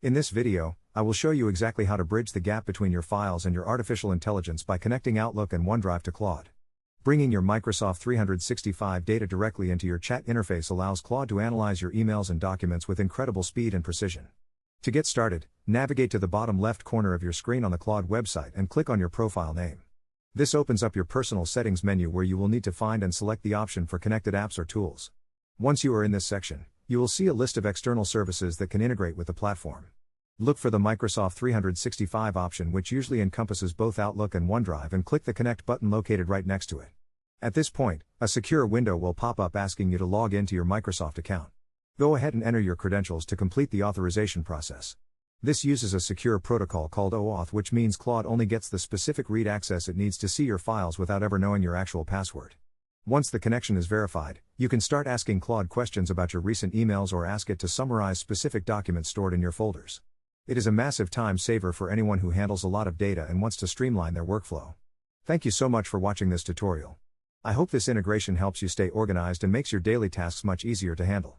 In this video, I will show you exactly how to bridge the gap between your files and your artificial intelligence by connecting Outlook and OneDrive to Claude. Bringing your Microsoft 365 data directly into your chat interface allows Claude to analyze your emails and documents with incredible speed and precision. To get started, navigate to the bottom left corner of your screen on the Claude website and click on your profile name. This opens up your personal settings menu where you will need to find and select the option for connected apps or tools. Once you are in this section, you will see a list of external services that can integrate with the platform. Look for the Microsoft 365 option, which usually encompasses both Outlook and OneDrive, and click the Connect button located right next to it. At this point, a secure window will pop up asking you to log into your Microsoft account. Go ahead and enter your credentials to complete the authorization process. This uses a secure protocol called OAuth, which means Claude only gets the specific read access it needs to see your files without ever knowing your actual password. Once the connection is verified, you can start asking Claude questions about your recent emails or ask it to summarize specific documents stored in your folders. It is a massive time saver for anyone who handles a lot of data and wants to streamline their workflow. Thank you so much for watching this tutorial. I hope this integration helps you stay organized and makes your daily tasks much easier to handle.